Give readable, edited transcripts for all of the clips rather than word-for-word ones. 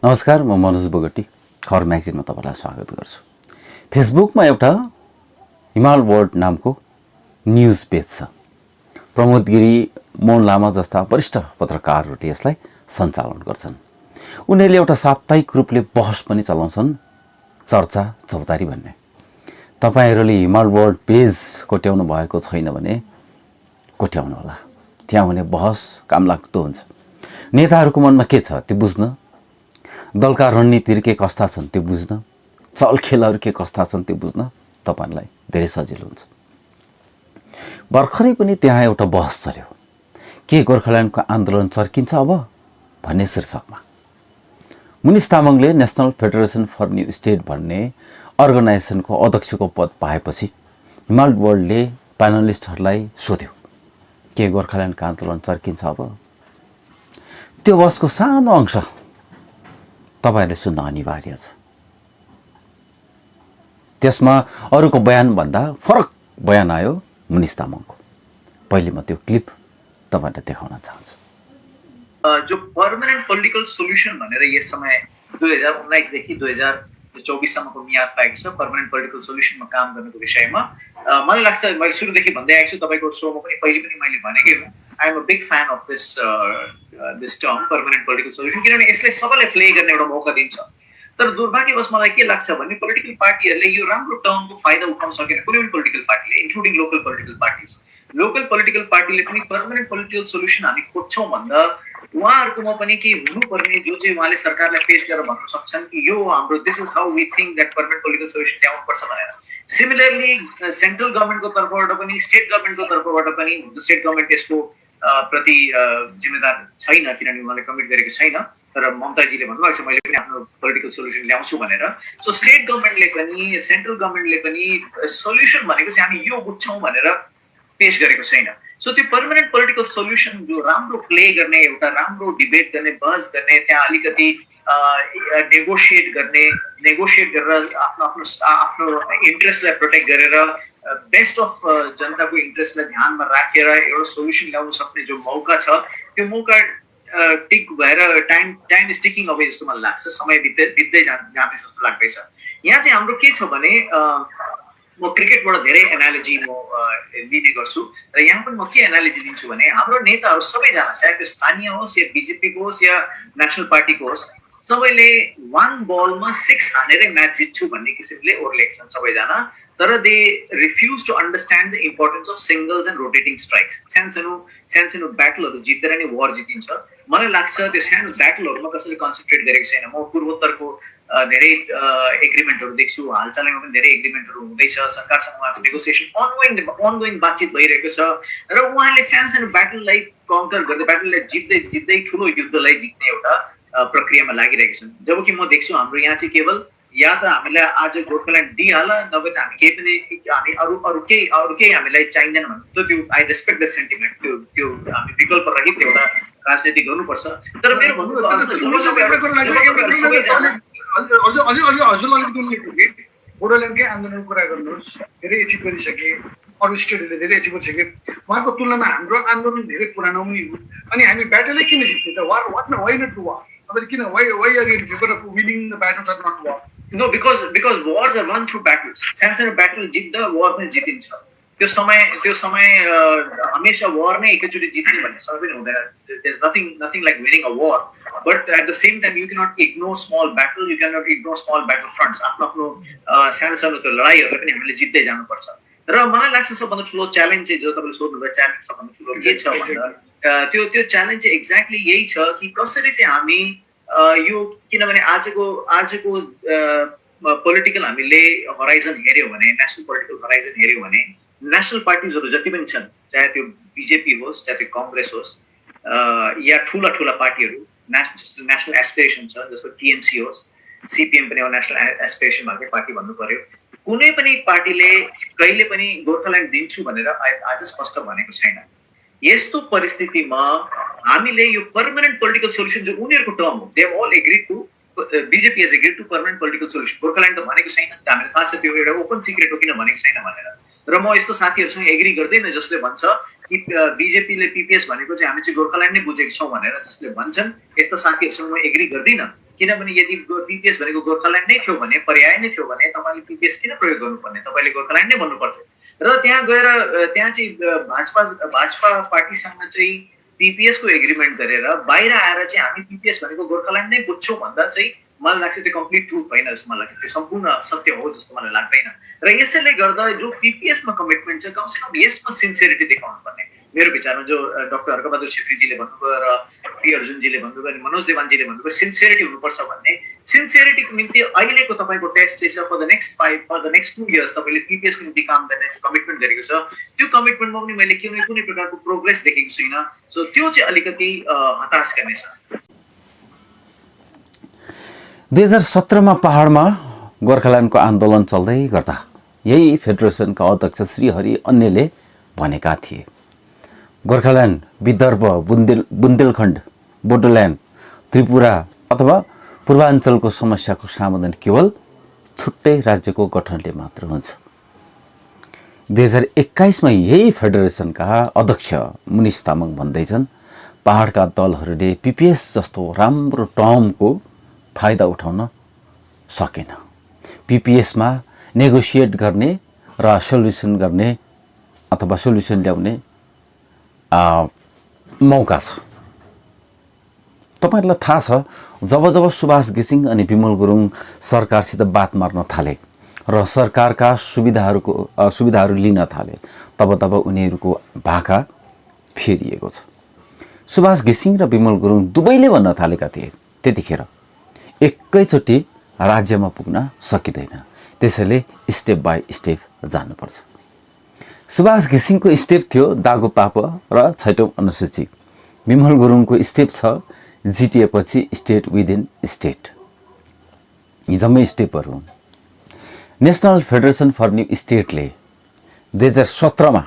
नमस्कार, म मनोज बोगटी खबर म्यागजिनमा तपाईलाई स्वागत गर्छु। फेसबुकमा एउटा हिमाल वर्ल्ड नामको न्युज पेज छ। प्रमोद गिरी, मोहन लामा जस्ता वरिष्ठ पत्रकारहरूले यसलाई सञ्चालन गर्छन्। उनीहरूले एउटा साप्ताहिक रूपले बहस पनि चलाउँछन्, चर्चा चौतारी भन्ने। तपाईहरूले हिमाल वर्ल्ड पेज कोट्याउनु भएको छैन भने कोट्याउनु होला। त्यहाँ हुने बहस कामलाग्दो हुन्छ। नेताहरूको मनमा के छ त्यो बुझ्न, दलका रणनीतिहरू के कस्ता छन् त्यो बुझ्न, चलखेलहरू के कस्ता छन् त्यो बुझ्न तपाईलाई धेरै सजिलो हुन्छ। भर्खरै पनि त्यहाँ एउटा बहस चल्यो, के गोर्खाल्यान्डको आन्दोलन चर्किन्छ अब भन्ने शीर्षकमा। मुनिस तामाङले national federation for new state भन्ने अर्गनाइजेसनको अध्यक्षको पद पाएपछि हिमाल वर्ल्डले प्यानलिस्टहरूलाई सोध्यो, के गोर्खाल्यान्डको आन्दोलन चर्किन्छ अब? त्यो बहसको सानो अंश तपाईहरुले सुन्न अनिवार्य छ। त्यसमा अरूको बयान भन्दा फरक बयान आयो मुनिस तामाङको। पहिले म त्यो क्लिप तपाईहरुलाई देखाउन चाहन्छु। जो पर्मानेन्ट पोलिटिकल सोल्युसन भनेर यस समय 2019 देखि 2024 सम्मको मियाद पाएको छ पर्मानेन्ट पोलिटिकल सोल्युसनमा काम गर्नुको विषयमा। मलाई लाग्छ मैले सुरुदेखि भन्दै आएको छु, तपाईको शोमा पनि पहिले पनि मैले भनेकै हुँ, I am a big fan of this term permanent political solution, किनभने यसले सबैलाई प्ले गर्ने एउटा मौका दिन्छ। तर दुर्भाग्यवश मलाई के लाग्छ भने पोलिटिकल पार्टीहरूले यो राम्रो टर्मको फाइदा उठाउन सकेन, कुनै पनि पोलिटिकल पार्टीले, including local political parties. Local political पार्टीले पनि पर्मानेन्ट पोलिटिकल सोल्युसन हामी खोज्छौँ भन्दा उहाँहरुकोमा पनि के हुनुपर्ने जो चाहिँ उहाँले सरकारलाई पेश गरेर भन्न सक्छन् कि यो हाम्रो this is how we think that permanent political solution ल्याउनु पर्छ भनेर। सिमिलरली सेन्ट्रल गभर्नमेन्टको तर्फबाट पनि स्टेट गभर्नमेन्टको तर्फबाट पनि स्टेट गभर्नमेन्ट यसको प्रति जिम्मेदार छैन, किनभने उहाँले कमिट गरेको छैन। तर ममताजीले भन्नुभएको छ मैले पनि आफ्नो पोलिटिकल सोल्युसन ल्याउँछु भनेर। सो स्टेट गभर्नमेन्टले पनि सेन्ट्रल गभर्नमेन्टले पनि सोल्युसन भनेको चाहिँ हामी यो बुझ्छौँ भनेर पेश गरेको छैन। सो त्यो पर्मानेन्ट पोलिटिकल सोल्युसन जो राम्रो प्ले गर्ने, एउटा राम्रो डिबेट गर्ने, बहस गर्ने, त्यहाँ अलिकति नेगोसिएट गरेर आफ्नो इन्ट्रेस्टलाई प्रोटेक्ट गरेर बेस्ट अफ जनताको इन्ट्रेस्टलाई ध्यानमा राखेर एउटा सोल्युसन ल्याउन सक्ने जो मौका छ, त्यो मौका टिक भएर टाइम इज टिकिङ अवे जस्तो मलाई लाग्छ। समय बित्दै जाँदैछ जस्तो लाग्दैछ। यहाँ चाहिँ हाम्रो के छ भने म क्रिकेटबाट धेरै एनालोजी म लिने गर्छु र यहाँ पनि म के एनालोजी लिन्छु भने हाम्रो नेताहरू सबैजना, चाहे त्यो स्थानीय होस् या बिजेपीको होस् या नेसनल पार्टीको होस्, सबैले 1 बलमा 6 हानेरै म्याच जित्छु भन्ने किसिमले ओर्लेका छन् सबैजना। तर they refuse to understand the importance of singles and rotating strikes. सानो ब्याटलहरू जितेर नै वार जितिन्छ। मलाई लाग्छ त्यो सानो ब्याटलहरूमा कसैले कन्सन्ट्रेट गरेको छैन। म पूर्वोत्तरको धेरै एग्रिमेन्टहरू देख्छु, हालचालैमा पनि धेरै एग्रिमेन्टहरू हुँदैछ, सरकारसँग उहाँको नेगोसिएसन अनगोइङ बातचित भइरहेको छ र उहाँले सानो ब्याटललाई कन्कर गर्दै, ब्याटललाई जित्दै ठुलो युद्धलाई जित्ने एउटा प्रक्रियामा लागिरहेका छन्। जबकि म देख्छु हाम्रो यहाँ चाहिँ केवल या त हामीलाई आज गोर्खाल्यान्ड दिइहाल, नभए त हामी केही पनि हामी अरू केही हामीलाई चाहिँदैन भने त्यो आई रेस्पेक्ट द सेन्टिमेन्ट। त्यो हामी विकल्प रहित एउटा राजनीति गर्नुपर्छ। तर मेरो भन्नुको अर्थ बोडोल्यान्डकै आन्दोलनको कुरा गर्नुहोस्, धेरै एचिभ गरिसके, अरू स्टेटहरूले धेरै एचिभ गरिसके, उहाँको तुलनामा हाम्रो आन्दोलन धेरै पुरानो पनि हो। अनि हामी ब्याटलै किन जित्ने त? Why not to war? तपाईले किन why are you in favour of winning the battles or not war? No, because wars are won through battles. सानो ब्याटल जित्दा वार पनि जितिन्छ। त्यो समय हमेशा वार नै एकैचोटि जित्ने भन्ने समय पनि हुँदैन। There is nothing like winning a war, but at the same time you cannot ignore small battle, you cannot ignore small battle fronts. आफ्नो सानो त्यो लडाइँहरू पनि हामीले जित्दै जानुपर्छ। र मलाई लाग्छ सबभन्दा ठुलो च्यालेन्ज चाहिँ जो तपाईँले सोध्नुभयो, च्यालेन्ज सबभन्दा ठुलो के छ भन्दा त्यो च्यालेन्ज चाहिँ एक्ज्याक्टली यही छ कि कसरी चाहिँ हामी यो, किनभने आजको पोलिटिकल हामीले हराइजन हेऱ्यौँ भने, नेसनल पोलिटिकल हराइजन हेऱ्यौँ भने नेसनल पार्टिजहरू जति पनि छन्, चाहे त्यो बिजेपी होस्, चाहे त्यो कङ्ग्रेस होस्, या ठुला पार्टीहरू, नेसनल एस्पिरेसन छ जस्तो टिएमसी होस्, सिपिएम पनि अब नेसनल एस्पिरेसन भएकै पार्टी भन्नु पर्यो। कुनै पनि पार्टीले कहिले पनि गोर्खाल्यान्ड दिन्छु भनेर आज स्पष्ट भनेको छैन। यस्तो परिस्थितिमा हामीले यो पर्मानेन्ट पोलिटिकल सोल्युसन जो उनीहरूको टर्म हो, they have all agreed to, BJP has agreed to permanent political solution. Gorkhaland त भनेको छैन, हामीलाई थाहा छ त्यो एउटा ओपन सिक्रेट हो किन भनेको छैन भनेर। र म यस्तो साथीहरूसँग एग्री गर्दैन जसले भन्छ कि बीजेपीले पीपीएस भनेको चाहिँ हामी चाहिँ गोर्खाल्यान्ड नै बुझेको छौँ भनेर जसले भन्छन्, यस्ता साथीहरूसँग म एग्री गर्दिनँ। किनभने यदि पीपीएस भनेको गोर्खाल्यान्ड नै थियो भने, पर्याय नै थियो भने तपाईँले पीपीएस किन प्रयोग गर्नुपर्ने, तपाईँले गोर्खाल्यान्ड नै भन्नु पर्थ्यो। र त्यहाँ गएर त्यहाँ चाहिँ भाजपा पार्टीसँग चाहिँ पीपीएस को एग्रीमेन्ट गरेर बाहिर आएर चाहिँ हामी पीपीएस भनेको गोर्खाल्यान्ड नै बुझ्छौँ भन्दा चाहिँ मलाई लाग्छ त्यो कम्प्लिट ट्रुथ होइन जस्तो मलाई लाग्छ, त्यो सम्पूर्ण सत्य हो जस्तो मलाई लाग्दैन। र यसैले गर्दा जो पीपीएसमा कमिटमेन्ट छ कमसेकम यसमा सिन्सियरिटी देखाउनु पर्ने मेरो विचारमा, जो डाक्टर हर्कबहादुर छेत्रीजीले भन्नुभयो र पी अर्जुनजीले भन्नुभयो अनि मनोज देवानजीले भन्नुभयो सिन्सियरिटी हुनुपर्छ भन्ने। सिन्सियरिटीको निम्ति अहिलेको तपाईँको टेस्ट चाहिँ छ फर द नेक्स्ट 2 इयर्स तपाईँले पीपीएसको निम्ति काम गर्ने कमिटमेन्ट गरेको छ। त्यो कमिटमेन्टमा पनि मैले कुनै प्रकारको प्रोग्रेस देखेको छुइनँ। सो त्यो चाहिँ अलिकति हताश गर्ने छ। 2017मा पहाडमा गोर्खाल्यान्डको आन्दोलन चल्दै गर्दा यही फेडरेसनका अध्यक्ष श्री हरि अन्यले भनेका थिए, गोर्खाल्यान्ड, विदर्भ, बुन्देलखण्ड, बोडोल्यान्ड, त्रिपुरा अथवा पूर्वाञ्चलको समस्याको समाधान केवल छुट्टै राज्यको गठनले मात्र हुन्छ। 2021मा यही फेडरेसनका अध्यक्ष मुनिश तामाङ भन्दैछन्, पहाडका दलहरूले पीपीएस जस्तो राम्रो टर्मको फाइदा उठाउन सकेन। पीपीएसमा नेगोसिएट गर्ने र सोल्युसन गर्ने अथवा सोल्युसन ल्याउने मौका छ। तपाईहरुलाई थाहा छ, जब सुभाष घिसिङ अनि विमल गुरुङ सरकारसित बात मार्न थाले र सरकारका सुविधाहरू लिन थाले, तब उनीहरूको भाका फेरिएको छ। सुभाष घिसिङ र विमल गुरुङ दुवैले भन्न थालेका थिए त्यतिखेर एकैचोटि राज्यमा पुग्न सकिँदैन, त्यसैले स्टेप बाई स्टेप जानुपर्छ। सुभाष घिसिङको स्टेप थियो दागोपाप र 6औं अनुसूची। विमल गुरुङको स्टेप छ जिटिए पछि स्टेट विदिन स्टेट। यी जम्मै स्टेपहरू हुन्। नेशनल फेडरेसन फर न्यू स्टेटले 2017मा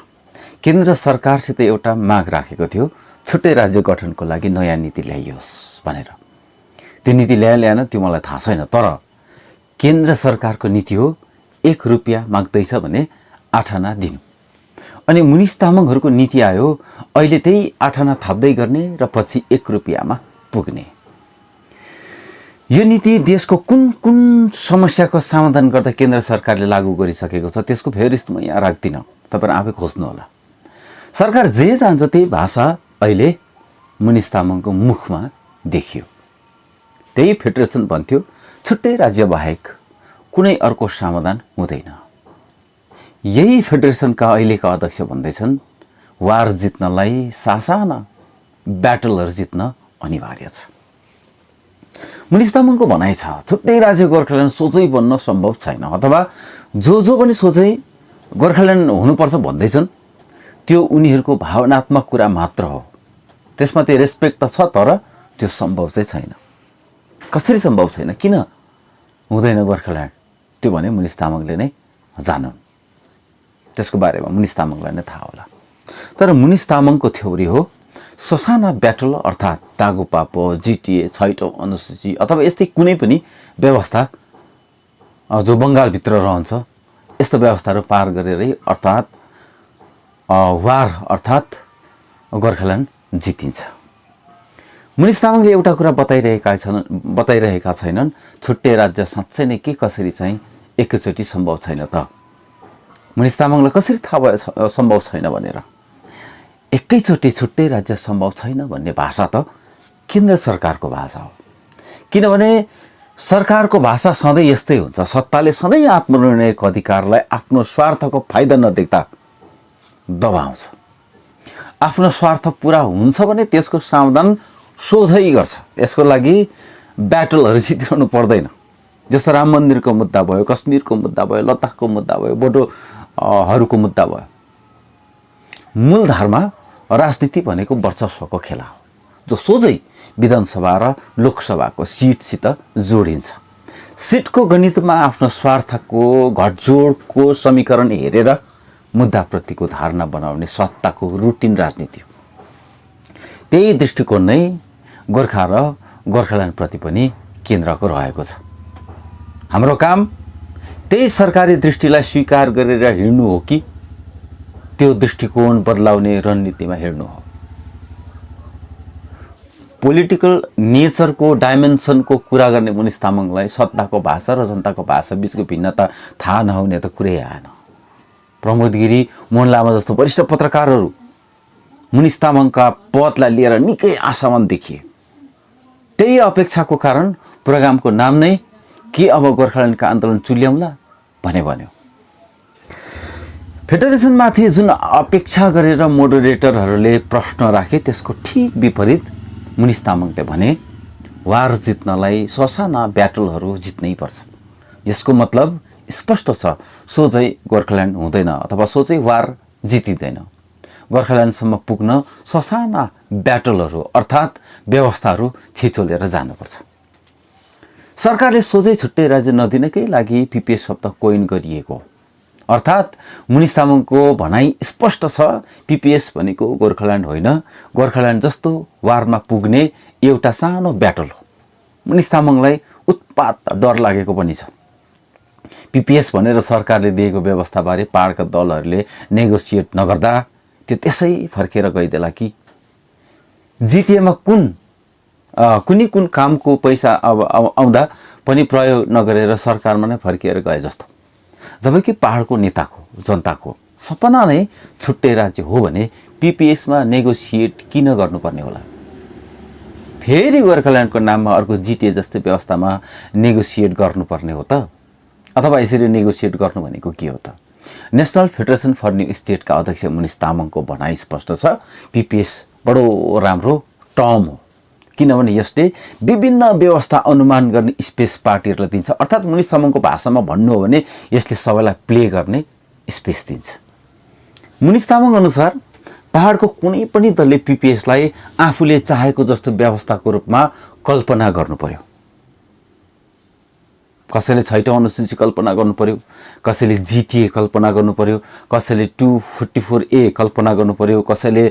केन्द्र सरकारसित एउटा माग राखेको थियो, छुट्टै राज्य गठनको लागि नयाँ नीति ल्याइयोस् भनेर। त्यो नीति ल्याएन त्यो मलाई थाहा छैन, तर केन्द्र सरकारको नीति हो 1 रुपियाँ माग्दैछ भने 8 आना दिनु। अनि मुनिश तामाङहरूको नीति आयो अहिले त्यही 8 आना थाप्दै गर्ने र पछि 1 रुपियाँमा पुग्ने। यो नीति देशको कुन समस्याको समाधान गर्दा केन्द्र सरकारले लागू गरिसकेको छ त्यसको फेरिस्त म यहाँ राख्दिनँ, तपाईहरु आफै खोज्नु होला। सरकार जे जान्छ त्यही भाषा अहिले मुनिश तामाङको मुखमा देखियो। त्यही फेडरेसन भन्थ्यो छुट्टै राज्य बाहेक कुनै अर्को समाधान हुँदैन। यही फेडरेसनका अहिलेका अध्यक्ष भन्दैछन् वार जित्नलाई सासाना ब्याटलहरु जित्न अनिवार्य छ। मुनिश तामाङको भनाइ छ छुट्टै राज्य गोर्खाल्यान्ड सोझै बन्न सम्भव छैन, अथवा जो पनि सोझै गोर्खाल्यान्ड हुनुपर्छ भन्दैछन् त्यो उनीहरूको भावनात्मक कुरा मात्र हो। त्यसमा त्यो रेस्पेक्ट त छ, तर त्यो सम्भव चाहिँ छैन। कसरी सम्भव छैन, किन हुँदैन गोर्खाल्यान्ड, त्यो भने मुनिश तामाङले नै जानुन्। त्यसको बारेमा मुनिश तामाङलाई नै थाहा होला। तर मुनिश तामाङको थ्योरी हो ससाना ब्याटल अर्थात् दागोपाप, जिटिए, 6औं अनुसूची अथवा यस्तै कुनै पनि व्यवस्था जो बङ्गालभित्र रहन्छ, यस्तो व्यवस्थाहरू पार गरेरै अर्थात् वार अर्थात् गोर्खाल्यान्ड जितिन्छ। मुनिश तामाङले एउटा कुरा बताइरहेका छैनन्, छुट्टै राज्य साँच्चै नै के कसरी चाहिँ एकैचोटि सम्भव छैन त। मुनिश तामाङलाई कसरी थाहा भयो सम्भव छैन भनेर? एकैचोटि छुट्टै राज्य सम्भव छैन भन्ने भाषा त केन्द्र सरकारको भाषा हो। किनभने सरकारको भाषा सधैँ यस्तै हुन्छ, सत्ताले सधैँ आत्मनिर्णयको अधिकारलाई आफ्नो स्वार्थको फाइदा नदेख्दा दबाउँछ। आफ्नो स्वार्थ पुरा हुन्छ भने त्यसको समाधान सोझै गर्छ। यसको लागि ब्याटलहरु जितिरहनु पर्दैन। जस्तो राम मन्दिरको मुद्दा भयो, कश्मीरको मुद्दा भयो, लद्दाखको मुद्दा भयो, बोडोहरूको मुद्दा भयो। मूलधारमा राजनीति भनेको वर्चस्वको खेला हो, जो सोझै विधानसभा र लोकसभाको सिटसित जोडिन्छ। सिटको गणितमा आफ्नो स्वार्थको घटजोडको समीकरण हेरेर मुद्दाप्रतिको धारणा बनाउने सत्ताको रुटिन राजनीति हो। त्यही दृष्टिकोण नै गोर्खा र गोर्खाल्यान्डप्रति पनि केन्द्रको रहेको छ। हाम्रो काम त्यही सरकारी दृष्टिलाई स्वीकार गरेर हिँड्नु हो कि त्यो दृष्टिकोण बदलाउने रणनीतिमा हिँड्नु हो। पोलिटिकल नेचरको डाइमेन्सनको कुरा गर्ने मुनिस तामाङलाई सत्ताको भाषा र जनताको भाषा बिचको भिन्नता थाहा नहुने त कुरै आएन। प्रमोद गिरी, मोहन लामा जस्तो वरिष्ठ पत्रकारहरू मुनिस तामाङका पदलाई लिएर निकै आशावान देखिए। त्यही अपेक्षाको कारण प्रोग्रामको नाम नै के अब गोर्खाल्यान्डका आन्दोलन चुल्याउला भने बन्यो। फेडरेसनमाथि जुन अपेक्षा गरेर मोडरेटरहरूले प्रश्न राखे त्यसको ठिक विपरीत मुनिस तामाङले भने वार जित्नलाई ससाना ब्याटलहरू जित्नै पर्छ। यसको मतलब स्पष्ट छ, सोझै गोर्खाल्यान्ड हुँदैन अथवा सोझै वार जितिँदैन। गोर्खाल्यान्डसम्म पुग्न ससाना ब्याटलहरू अर्थात् व्यवस्थाहरू छिचोलेर जानुपर्छ। सरकारले सोझै छुट्टै राज्य नदिनकै लागि पिपिएस शब्द कोइन गरिएको, अर्थात् मुनिस तामाङको भनाइ स्पष्ट छ, पिपिएस भनेको गोर्खाल्यान्ड होइन, गोर्खाल्यान्ड जस्तो वारमा पुग्ने एउटा सानो ब्याटल हो। मुनिस तामाङलाई उत्पात डर लागेको पनि छ। पिपिएस भनेर सरकारले दिएको व्यवस्थाबारे पहाडका दलहरूले नेगोसिएट नगर्दा त्यो त्यसै फर्केर गइदेला कि जिटिएमा कुनै कामको पैसा आउँदा पनि प्रयोग नगरेर सरकारमा नै फर्किएर गए जस्तो। जबकि पहाडको नेताको जनताको सपना नै छुट्टै राज्य हो भने पिपिएसमा नेगोसिएट किन गर्नुपर्ने होला? फेरि गोर्खाल्यान्डको नाममा अर्को जिटिए जस्तै व्यवस्थामा नेगोसिएट गर्नुपर्ने हो त? अथवा यसरी नेगोसिएट गर्नु भनेको के हो त? नेसनल फेडरेसन फर न्यू स्टेटका अध्यक्ष मुनिस तामाङको भनाइ स्पष्ट छ, पिपिएस बडो राम्रो टर्म हो किनभने यसले विभिन्न व्यवस्था अनुमान गर्ने स्पेस पार्टीहरूलाई दिन्छ। अर्थात् मुनिस तामाङको भाषामा भन्नु हो भने यसले सबैलाई प्ले गर्ने स्पेस दिन्छ। मुनिस तामाङ अनुसार पहाडको कुनै पनि दलले पिपिएसलाई आफूले चाहेको जस्तो व्यवस्थाको रूपमा कल्पना गर्नु पर्यो। कसैले 6औं अनुसूची कल्पना गर्नु पर्यो, कसैले जिटिए कल्पना गर्नु पर्यो, कसैले 244A कल्पना गर्नु पर्यो, कसैले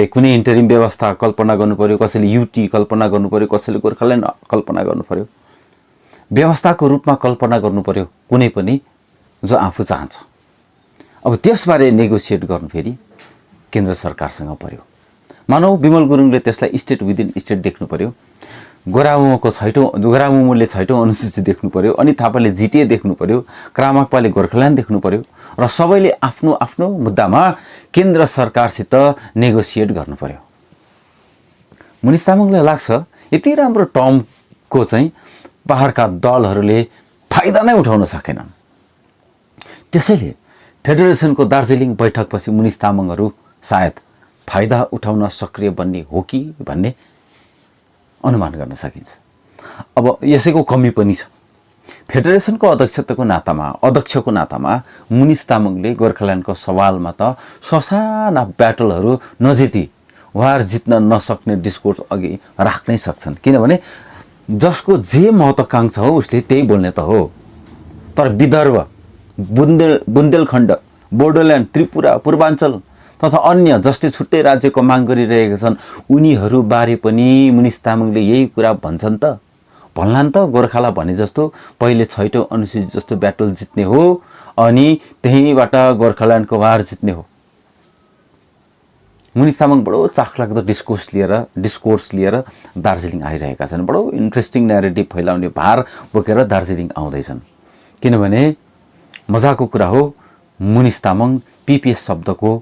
कुनै इन्टरिम व्यवस्था कल्पना गर्नु पर्यो, कसैले युटी कल्पना गर्नु पर्यो, कसैले गोर्खाल्यान्ड कल्पना गर्नु पर्यो। व्यवस्थाको रूपमा कल्पना गर्नु पर्यो कुनै पनि जो आफू चाहन्छ। अब त्यसबारे नेगोसिएट गर्नु फेरि केन्द्र सरकारसँग पर्यो। मानौ विमल गुरुङले त्यसलाई स्टेट विदिन स्टेट देख्नु पर्यो, गोरामुले 6औं अनुसूची देख्नु पर्यो, अनि थापाले जिटिए देख्नु पर्यो, क्रामाक्पाले गोर्खाल्यान्ड देख्नु पर्यो र सबैले आफ्नो आफ्नो मुद्दामा केन्द्र सरकारसित नेगोसिएट गर्नु पर्यो। मुनिस तामाङलाई लाग्छ यति राम्रो टर्मको चाहिँ पहाडका दलहरूले फाइदा नै उठाउन सकेनन्। त्यसैले फेडरेसनको दार्जिलिङ बैठकपछि मुनिस तामाङहरू सायद फाइदा उठाउन सक्रिय बन्ने हो कि भन्ने अनुमान गर्न सकिन्छ। अब यसैको कमी पनि छ। फेडरेसनको अध्यक्षको नातामा मुनिस तामाङले गोर्खाल्यान्डको सवालमा त ससाना ब्याटलहरू नजिती वार जित्न नसक्ने डिस्कोर्स अघि राख्नै सक्छन्, किनभने जसको जे महत्त्वाकांक्षा हो उसले त्यही बोल्ने त हो। तर विदर्भ, बुन्देलखण्ड, बोडोल्यान्ड, त्रिपुरा, पूर्वाञ्चल तथा अन्य जसले छुट्टै राज्यको माग गरिरहेका छन् उनीहरूबारे पनि मुनिस तामाङले यही कुरा भन्छन् त। भन्लान् त गोर्खाला भने जस्तो पहिले 6औं अनुसूची जस्तो ब्याटल जित्ने हो अनि त्यहीँबाट गोर्खाल्यान्डको वार जित्ने हो। मुनिस तामाङ बडो चाखलाग्दो डिस्कोर्स लिएर दार्जिलिङ आइरहेका छन्। बडो इन्ट्रेस्टिङ न्यारेटिभ फैलाउने भार बोकेर दार्जिलिङ आउँदैछन्। किनभने मजाको कुरा हो, मुनिस तामाङ पिपिएस शब्दको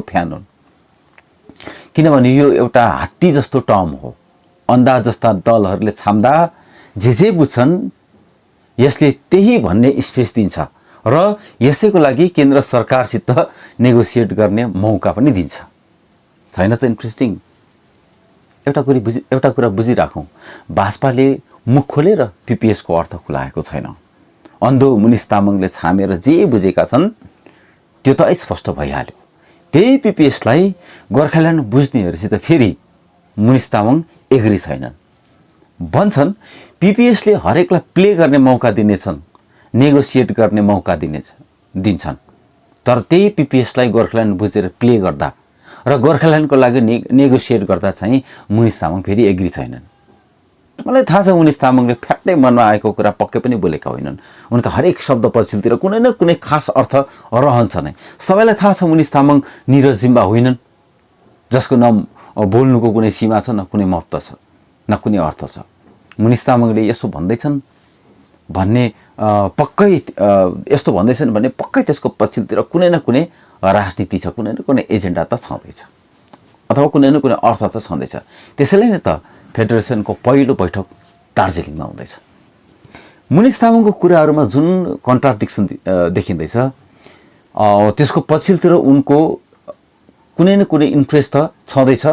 फ्यान हुन्। किनभने यो एउटा हात्ती जस्तो टर्म हो। अन्धा जस्ता दलहरूले छाम्दा जे बुझ्छन् यसले त्यही भन्ने स्पेस दिन्छ र यसैको लागि केन्द्र सरकारसित नेगोसिएट गर्ने मौका पनि दिन्छ। छैन त इन्ट्रेस्टिङ? एउटा कुरा बुझिराखौँ, भाजपाले मुख खोलेर पिपिएसको अर्थ खुलाएको छैन। अन्धो मुनिस तामाङले छामेर जे बुझेका छन् त्यो त स्पष्ट भइहाल्यो। त्यही पिपिएसलाई गोर्खाल्यान्ड बुझ्नेहरूसित फेरि मुनिस तामाङ एग्री छैनन्। भन्छन् पिपिएसले हरेकलाई प्ले गर्ने मौका दिनेछन्, नेगोसिएट गर्ने मौका दिन्छन्। तर त्यही पिपिएसलाई गोर्खाल्यान्ड बुझेर प्ले गर्दा र गोर्खाल्यान्डको लागि नेगोसिएट गर्दा चाहिँ मुनिस तामाङ फेरि एग्री छैनन्। मलाई थाहा छ मुनिस तामाङले फ्याट्टै मनमा आएको कुरा पक्कै पनि बोलेका होइनन्। उनका हरेक शब्द पछिल्तिर कुनै न कुनै खास अर्थ रहन्छ नै। सबैलाई थाहा छ मुनिस तामाङ निरज जिम्बा होइनन् जसको न बोल्नुको कुनै सीमा छ, न कुनै महत्त्व छ, न कुनै अर्थ छ। मुनिस तामाङले यसो भन्दैछन् भन्ने पक्कै यस्तो भन्दैछन् भन्ने पक्कै त्यसको पछिल्तिर कुनै न कुनै राजनीति छ, कुनै न कुनै एजेन्डा त छँदैछ अथवा कुनै न कुनै अर्थ त छँदैछ। त्यसैले नै त फेडरेसनको पहिलो बैठक दार्जिलिङमा हुँदैछ। मुनिस तामाङको कुराहरूमा जुन कन्ट्राडिक्सन देखिँदैछ त्यसको पछिल्तिर उनको कुनै न कुनै इन्ट्रेस्ट त छँदैछ,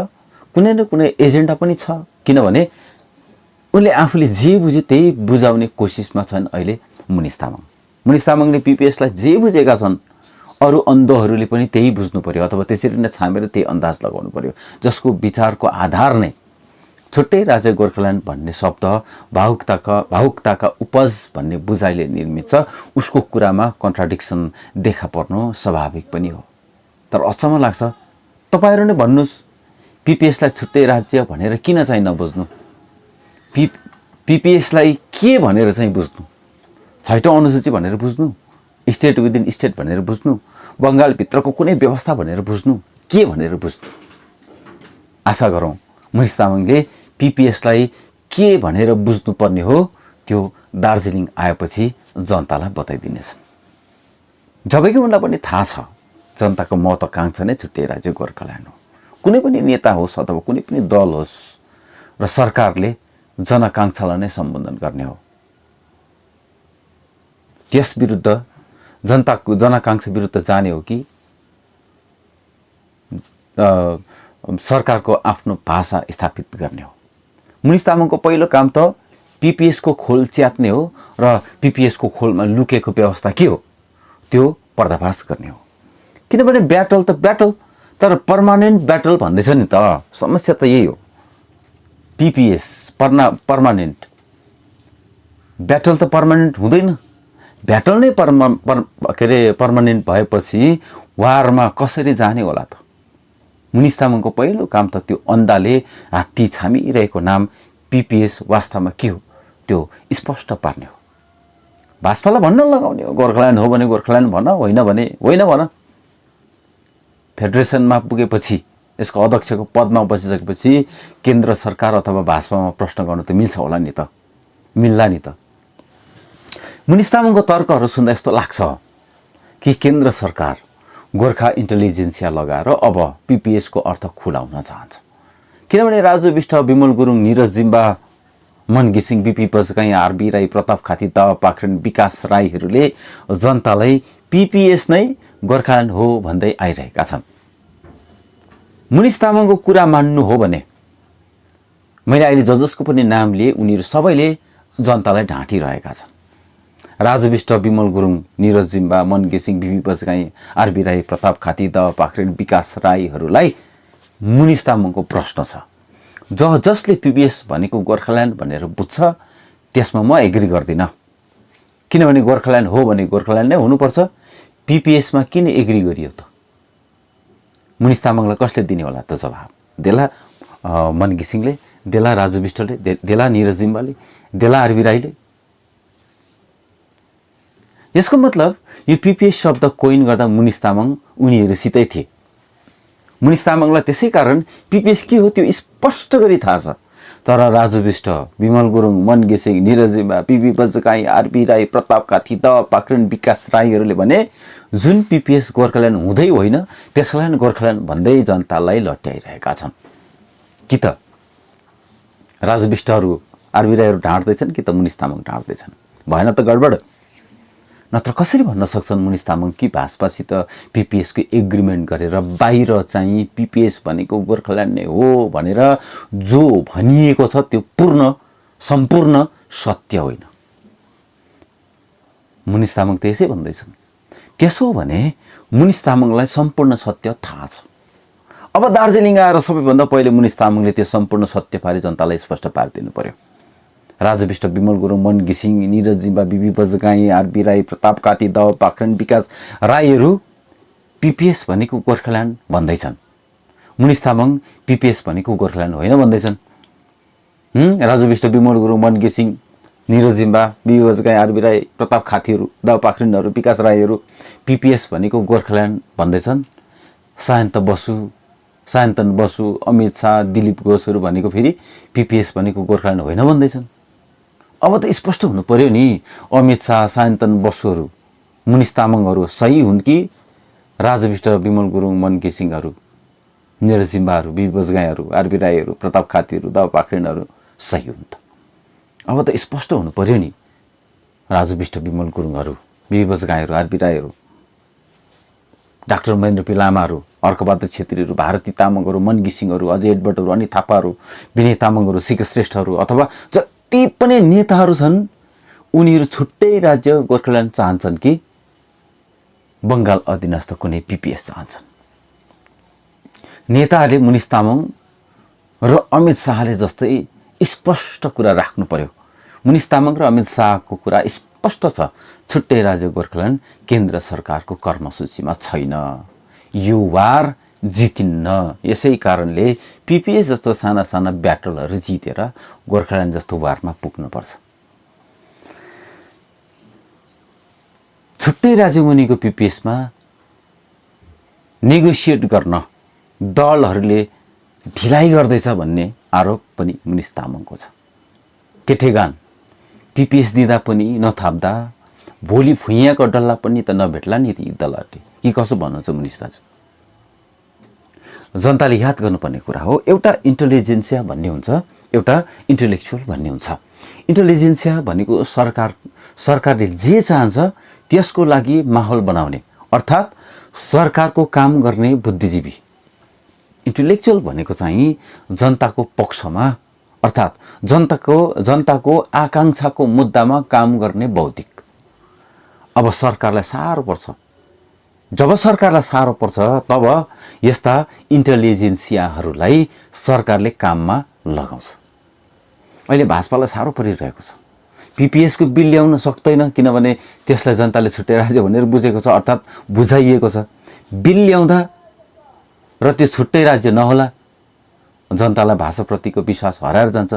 कुनै न कुनै एजेन्डा पनि छ। किनभने उनले आफूले जे बुझ्यो त्यही बुझाउने कोसिसमा छन् अहिले मुनिस तामाङ। मुनिस तामाङले पिपिएसलाई जे बुझेका छन् अरू अन्धहरूले पनि त्यही बुझ्नु पर्यो अथवा त्यसरी नै छामेर त्यही अन्दाज लगाउनु पर्यो, जसको विचारको आधार नै छुट्टै राज्य गोर्खाल्यान्ड भन्ने शब्द भावुकताका उपज भन्ने बुझाइले निर्मित छ। उसको कुरामा कन्ट्राडिक्सन देखा पर्नु स्वाभाविक पनि हो। तर अचम्म लाग्छ, तपाईँहरू नै भन्नुहोस् पिपिएसलाई छुट्टै राज्य भनेर किन चाहिँ नबुझ्नु? पिपिएसलाई के भनेर चाहिँ बुझ्नु? छैटौँ अनुसूची भनेर बुझ्नु? स्टेट विदिन स्टेट भनेर बुझ्नु? बङ्गालभित्रको कुनै व्यवस्था भनेर बुझ्नु? के भनेर बुझ्नु? आशा गरौँ मुनिस तामाङले पिपिएसलाई के भनेर बुझ्नुपर्ने हो त्यो दार्जिलिङ आएपछि जनतालाई बताइदिनेछन्। जबकि उनलाई पनि थाहा छ जनताको महत्त्वाकांक्षा नै छुट्टै राज्य गोर्खाल्यान्ड हो। कुनै पनि नेता होस् अथवा कुनै पनि दल होस् र सरकारले जनआकांक्षालाई नै सम्बोधन गर्ने हो। त्यस विरुद्ध जनताको जनआकांक्षा विरुद्ध जाने हो कि सरकारको आफ्नो भाषा स्थापित गर्ने हो? मुनिस तामाङको पहिलो काम त पिपिएसको खोल च्यात्ने हो र पिपिएसको खोलमा लुकेको व्यवस्था के हो त्यो पर्दाफास गर्ने हो। किनभने ब्याटल त ब्याटल, तर पर्मानेन्ट ब्याटल भन्दैछ नि त। समस्या त यही हो। पिपिएस पर्मानेन्ट ब्याटल त पर्मानेन्ट हुँदैन। ब्याटल नै पर्मानेन्ट भएपछि वारमा कसरी जाने होला त? मुनिस तामाङको पहिलो काम त त्यो अन्धाले हात्ती छामिरहेको नाम पिपिएस वास्तवमा के हो त्यो स्पष्ट पार्ने हो। भाजपालाई भन्न लगाउने हो गोर्खाल्यान्ड हो भने गोर्खाल्यान्ड भन, होइन भने होइन भन। फेडरेसनमा पुगेपछि यसको अध्यक्षको पदमा बसिसकेपछि केन्द्र सरकार अथवा भाजपामा प्रश्न गर्नु त मिल्छ होला नि त? मिल्ला नि त? मुनिस तामाङको तर्कहरू सुन्दा यस्तो लाग्छ कि केन्द्र सरकार गोर्खा इन्टेलिजेन्सिया लगाएर अब पिपिएसको अर्थ खुलाउन चाहन्छ। किनभने राजु विष्ट, विमल गुरुङ, निरज जिम्बा, मन घिसिङ, बिपी बजगाई, आरबी राई, प्रताप खाती, दावा पाखरिन, विकास राईहरूले जनतालाई पिपिएस नै गोर्खाल्यान्ड हो भन्दै आइरहेका छन्। मुनिस तामाङको कुरा मान्नु हो भने मैले अहिले जसको पनि नाम लिए उनीहरू सबैले जनतालाई ढाँटिरहेका छन्। राजु विष्ट, विमल गुरुङ, निरज जिम्बा, मन घिसिङ, बिपी बजगाई, आरबी राई, प्रताप खाती, दावा पाखरिन, विकास राईहरूलाई मुनिस तामाङको प्रश्न छ। जसले पिपिएस भनेको गोर्खाल्यान्ड भनेर बुझ्छ त्यसमा म एग्री गर्दिनँ। किनभने गोर्खाल्यान्ड हो भने गोर्खाल्यान्ड नै हुनुपर्छ। पिपिएसमा किन एग्री गरियो त? मुनिस तामाङलाई कसले दिने होला त जवाब? देला मन घिसिङले, देला राजु विष्टले, देला निरज जिम्बाले, देला आरबी राईले? यसको मतलब यो पिपिएस शब्द कोइन गर्दा मुनिस तामाङ उनीहरूसितै थिए। मुनिस तामाङलाई त्यसै कारण पिपिएस के हो त्यो स्पष्ट गरी थाहा छ। तर राजु विष्ट, विमल गुरुङ, मन घिसिङ, निरज जिम्बा, बिपी बजगाई, आरबी राई, प्रताप खाती, दावा पाखरिन, विकास राईहरूले भने जुन पिपिएस गोर्खाल्यान्ड हुँदै होइन त्यसलाई गोर्खाल्यान्ड भन्दै जनतालाई लट्याइरहेका छन्। कि त राजु विष्टहरू, आरबी राईहरू ढाँट्दैछन् कि त मुनिस तामाङ ढाँट्दैछन्? भएन त गडबड। नत्र कसरी भन्न सक्छन् मुनिस तामाङ कि भाजपासित पिपिएसको एग्रिमेन्ट गरेर बाहिर चाहिँ पिपिएस भनेको गोर्खाल्यान्ड नै हो भनेर जो भनिएको छ त्यो सम्पूर्ण सत्य होइन? मुनिस तामाङ त्यसै भन्दैछन्। त्यसो भने मुनिस तामाङलाई सम्पूर्ण सत्य थाहा छ। अब दार्जिलिङ आएर सबैभन्दा पहिले मुनिस तामाङले त्यो सम्पूर्ण सत्य पारी जनतालाई स्पष्ट पारिदिनु पर्यो। राजु विष्ट, विमल गुरुङ, मन घिसिङ, निरज जिम्बा, बिपी बजगाई, आरबी राई, प्रताप खाती, दावा पाखरिन, विकास राईहरू पिपिएस भनेको गोर्खाल्यान्ड भन्दैछन्। मुनिस तामाङ पिपिएस भनेको गोर्खाल्यान्ड होइन भन्दैछन्। राजु विष्ट, विमल गुरुङ, मन घिसिङ, निरज जिम्बा, बिबज गाई, आरबी राई, प्रताप खातीहरू, दाउ पाखरिनहरू, विकास राईहरू, पिपिएस भनेको गोर्खाल्यान्ड भन्दैछन्। सायन्तन बसु, अमित शाह, दिलीप घोषहरू भनेको फेरि पिपिएस भनेको गोर्खाल्यान्ड होइन भन्दैछन्। अब त स्पष्ट हुनु पर्यो नि, अमित शाह, सायन्तन बसुहरू, मुनिस तामाङहरू सही हुन् कि राजु विष्ट, विमल गुरुङ, मन घिसिङहरू, निरज जिम्बाहरू, बिबज गाईहरू, आरबी राईहरू, प्रताप खातीहरू, दाउ पाखरिनहरू सही हुन् त? अब त स्पष्ट हुनु पर्यो नि, राजु विष्ट, विमल गुरुङहरू, बिबज गाईहरू, आरबी राईहरू, डाक्टर महेन्द्र पी लामाहरू, अर्कबहादुर छेत्रीहरू, भारती तामाङहरू, मन घिसिङहरू, अजय एडवर्डहरू, अनि थापाहरू, विनय तामाङहरू, सिके श्रेष्ठहरू, अथवा जति पनि नेताहरू छन् उनीहरू छुट्टै राज्य गोर्खाल्यान्ड चाहन्छन् कि बङ्गाल अधीनस्थ कुनै पिपिएस चाहन्छन्? नेताहरूले मुनिस तामाङ र अमित शाहले जस्तै स्पष्ट कुरा राख्नु पर्यो। मुनिस तामाङ र अमित शाहको कुरा स्पष्ट छ, छुट्टै राज्य गोर्खाल्यान्ड केन्द्र सरकारको कर्मसूचीमा छैन, यो वार जितिन्न। यसै कारणले पिपिएस जस्तो साना साना ब्याटलहरू जितेर गोर्खाल्यान्ड जस्तो वारमा पुग्नुपर्छ। छुट्टै राज्य मुनिको पिपिएसमा नेगोसिएट गर्न दलहरूले ढिलाइ गर्दैछ भन्ने आरोप पनि मुनिस तामाङको छ। के ठेगान पिपिएस दिँदा पनि नथाप्दा भोलि भुइँयाको डल्ला पनि त नभेट्ला नि ती दलहरूले, कि कसो भन्नुहुन्छ मुनिस दाजु? जनताले याद गर्नुपर्ने कुरा हो, एउटा इन्टेलिजेन्सिया भन्ने हुन्छ, एउटा इन्टेलेक्चुअल भन्ने हुन्छ। इन्टेलिजेन्सिया भनेको सरकारले जे चाहन्छ त्यसको लागि माहौल बनाउने, अर्थात् सरकारको काम गर्ने बुद्धिजीवी। इन्टेलेक्चुअल भनेको चाहिँ जनताको पक्षमा, अर्थात् जनताको आकाङ्क्षाको मुद्दामा काम गर्ने बौद्धिक। अब सरकारलाई साह्रो पर्छ, जब सरकारलाई साह्रो पर्छ तब यस्ता इन्टेलिजेन्सियाहरूलाई सरकारले काममा लगाउँछ। अहिले भाजपालाई साह्रो परिरहेको छ, पिपिएसको बिल ल्याउन सक्दैन, किनभने त्यसलाई जनताले छुट्टै राज्य भनेर बुझेको छ, अर्थात् बुझाइएको छ। बिल ल्याउँदा र त्यो छुट्टै राज्य नहोला, जनतालाई भाषाप्रतिको विश्वास हराएर जान्छ।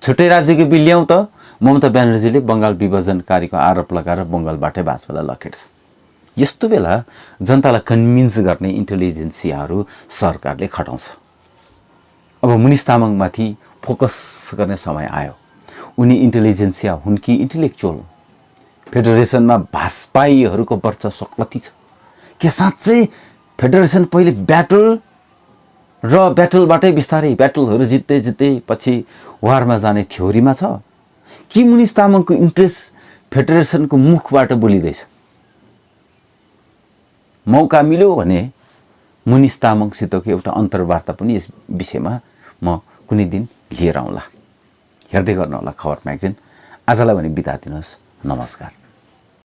छुट्टै राज्यको बिल ल्याउँ त ममता ब्यानर्जीले बङ्गाल विभाजनकारीको आरोप लगाएर बङ्गालबाटै भाजपालाई लखेट्छ। यस्तो बेला जनतालाई कन्भिन्स गर्ने इन्टेलिजेन्सियाहरू सरकारले खटाउँछ। अब मुनिस तामाङमाथि फोकस गर्ने समय आयो। उनी इन्टेलिजेन्सिया हुन् कि इन्टेलेक्चुअल? फेडरेसनमा भाजपाईहरूको वर्चस्व कति छ? के साँच्चै फेडरेसन पहिले ब्याटल र ब्याटलबाटै बिस्तारै ब्याटलहरू जित्दै पछि वारमा जाने थ्योरीमा छ, कि मुनिस तामाङको इन्ट्रेस्ट फेडरेसनको मुखबाट बोलिँदैछ? मौका मिल्यो भने मुनिस तामाङसितको एउटा अन्तर्वार्ता पनि यस विषयमा म कुनै दिन लिएर आउँला। हेर्दै गर्नुहोला खबर म्यागजिन। आजलाई भने बिदा दिनुहोस्, नमस्कार।